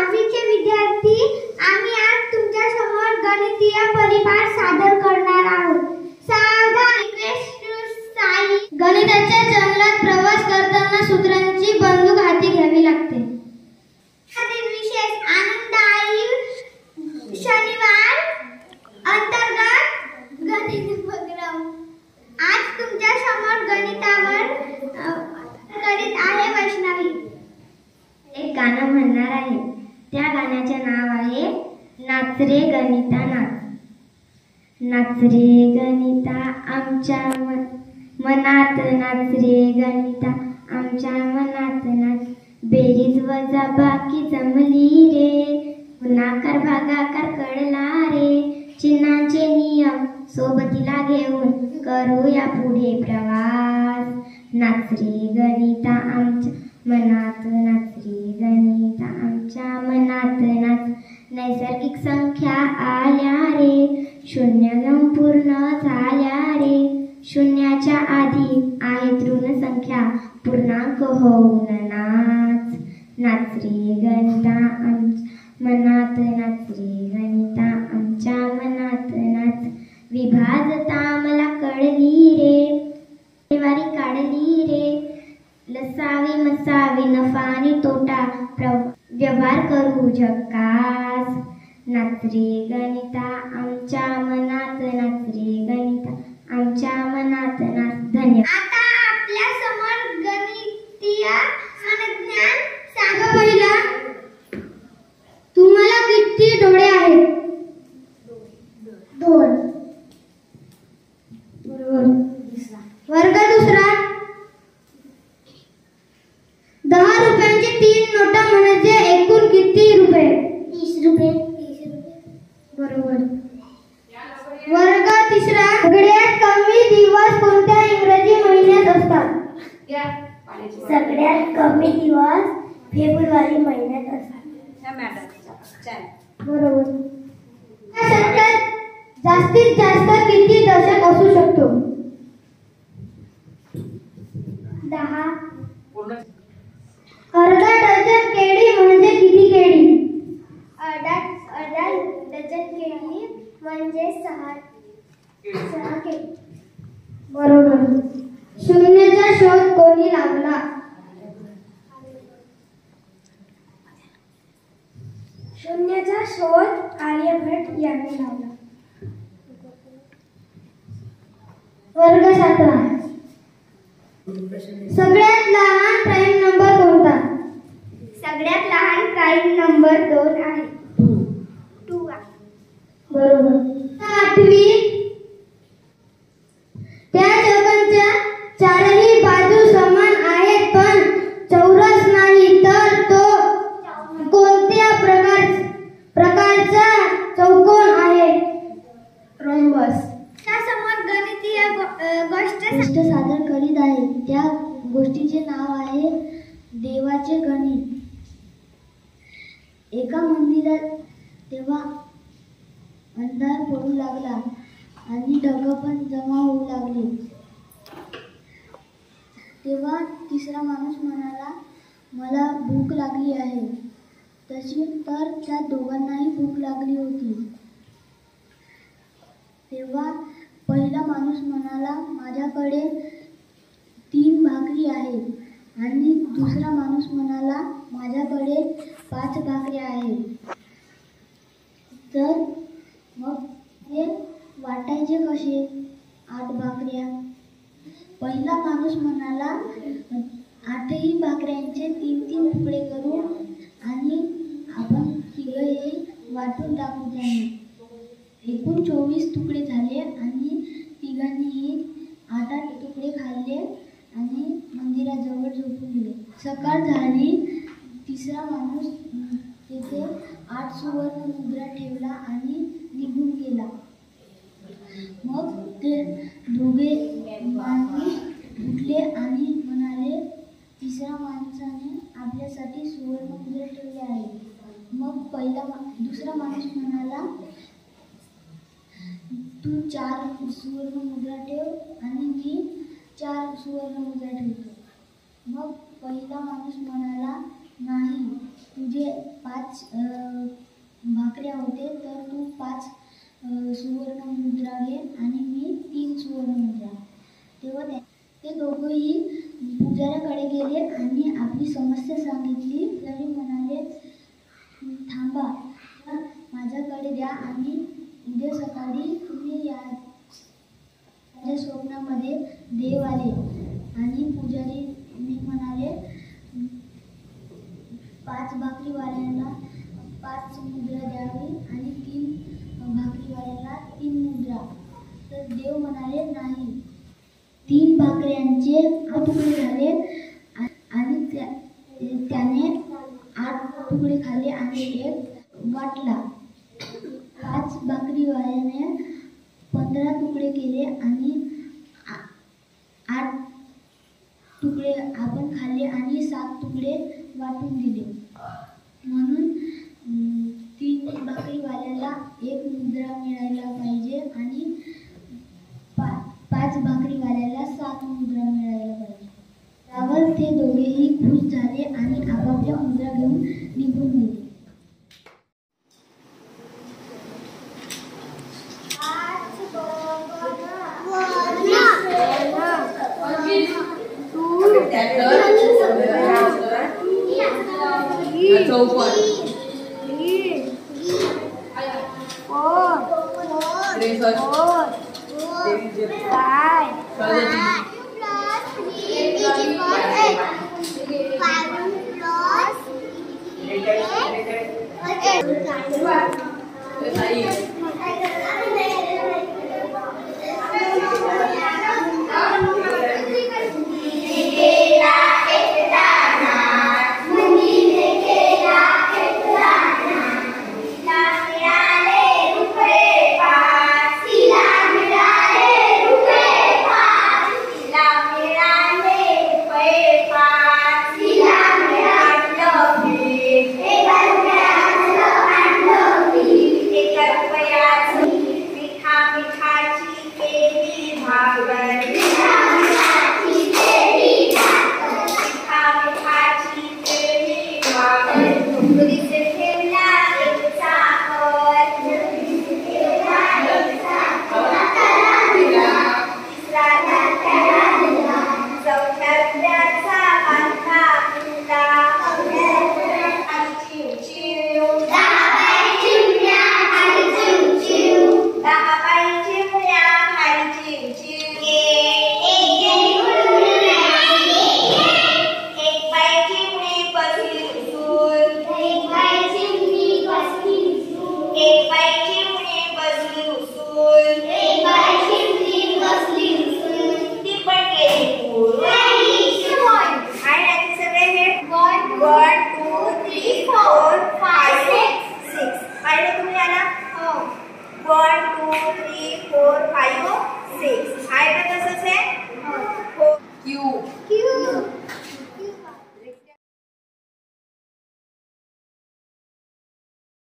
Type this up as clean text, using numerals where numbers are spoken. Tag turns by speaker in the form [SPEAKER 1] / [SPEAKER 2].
[SPEAKER 1] 10वीचे विद्यार्थी आम्ही आज तुमच्या समोर गणितीय परिपाठ सादर करणार आहोत. सावधान, गणिताच्या जंगलात प्रवास करताना सूत्रांची बंदूक हाती घ्यावी लागते. विशेष आनंददायी शनिवार अंतर्गत गणित उपक्रम. आज तुमच्या समोर गणितावर करीत आहे वैष्णवी. एक गाणं म्हणणार आहे. त्या गाण्याचे नाव आहे नाच रे गणिता नाच. नाच रे गणिता आमच्या मनात नाच रे गणिता आमच्या मनात नाच. बेरीज वजा बाकी जमली रे, गुणाकार भागाकार कळला रे. चिन्हांचे नियम सोबतीला घेऊन करूया पुढे प्रवास. नाच रे गणिता आमच्या मनात नाच रे गणिता आमच्या मनात नाच. नैसर्गिक संख्या आल्या रे, शून्य संपूर्ण झाल्या रे. शून्याच्या आधी आहेत ऋण संख्या, पूर्णांक होऊन नाच. नाच रे गणिता आमच्या मनात नाच रे गणिता आमच्या मनात नाच. विभाजता मला कळली रे, वारी काढली रे. लसावी मसावी नफा आणि तोटा व्यवहार करू झक्कास. नाच रे गणिता आमच्या मनात नाच रे गणिता आमच्या मनात नाच. धन्यवाद. आता आपल्या समोर गणितीय ज्ञान सांगा. पहिला, तुम्हाला किती डोळे आहेत? 2. बरोबर. वर्ग दुसरा, 10 रुपयांची 3 नोटा म्हणजे एकूण किती रुपये? 30 रुपये. बरोबर. वर्ग तिसरा, सगळ्यात कमी दिवस कोणत्या इंग्रजी महिन्यात असतात? सगळ्यात कमी दिवस फेब्रुवारी महिन्यात असतात. बरोबर. जास्तीत जास्त किती दशक असू शकतो? 10. अर्धा डझन केळी म्हणजे किती केळी? अर्धा डझन केळी म्हणजे 6 केळी. बरोबर. शून्याचा शोध कोणी लावला? शून्याचा शोध आर्यभट्ट यांनी लावला. वर्ग 7. सगळ्यात लहान प्राईम नंबर कोणता? सगळ्यात लहान प्राईम नंबर 2 आहे. 2. बरोबर. 8वी, त्या चौकोनाच्या चारही बाजू समान आहेत पण चौरस नाही, तर तो कोणत्या प्रकारचा चौकोन आहे? रोम्बस. त्यासमोर गणितीय गोष्ट सादर करीत आहे. त्या गोष्टीचे नाव आहे देवाचे गणित. एका मंदिरात तेव्हा अंधार पडू लागला आणि ढग पण जमा होऊ लागले. तेव्हा तिसरा माणूस म्हणाला, मला भूक लागली आहे. तशी तर त्या दोघांनाही भूक लागली होती. तेव्हा पहिला माणूस म्हणाला, माझ्याकडे 3 भाकरी आहेत. आणि दुसरा माणूस म्हणाला, माझ्याकडे 5 भाकरी आहेत. तर मग ते वाटायचे कसे 8 भाकऱ्या? पहिला माणूस म्हणाला, 8ही भाकऱ्यांचे 3-3 तुकडे करू आणि आपण तिघे वाटून टाकू त्यांनी. एकूण 24 तुकडे झाले आणि तिघांनीही 8-8 तुकडे खाल्ले आणि मंदिराजवळ झोपून गेले. सकाळ झाली. तिसरा माणूस तिथे 8 सुवर्ण मुद्रा ठेवला आणि निघून गेला. मग ते दोघे माणूस उठले आणि म्हणाले, तिसऱ्या माणसाने आपल्यासाठी सुवर्ण मुद्रा ठेवले आहे. मग दुसरा माणूस म्हणाला, तू 4 सुवर्ण मुद्रा ठेव आणि मी 4 सुवर्ण मुद्रा ठेवतो. मग पहिला माणूस म्हणाला, नाही, तुझे 5 5 भाकऱ्या होते, तर तू 5 सुवर्ण मुद्रा घे आणि मी 3 सुवर्ण मुद्रा. तेव्हा ते दोघंही पुजाऱ्याकडे गेले आणि आपली समस्या सांगितली. तरी म्हणाले, थांबा, माझ्याकडे द्या आणि उद्या सकाळी तुम्ही या. माझ्या स्वप्नामध्ये देव आले आणि पुजारी म्हणाले, 5 भाकरीवाल्यांना 5 मुद्रा द्यावी आणि 3 भाकरीवाल्यांना 3 मुद्रा. तर देव म्हणाले, नाही. 3 भाकऱ्यांचे 8 तुकडे झाले आणि त्याने 8 तुकडे खाल्ले आणि 1 वाटला. 5 भाकरीवाल्याने 15 तुकडे केले आणि 8 तुकडे आपण खाल्ले आणि 7 तुकडे वाटून दिले. म्हणून 3 भाकरीवाल्याला 1 मुद्रा मिळायला पाहिजे आणि 5 भाकरीवाल्याला 7 मुद्रा मिळायला पाहिजे. त्यावर ते दोघेही खुश झाले आणि आपापल्या मुद्रा घेऊन निघून गेले.
[SPEAKER 2] भागरी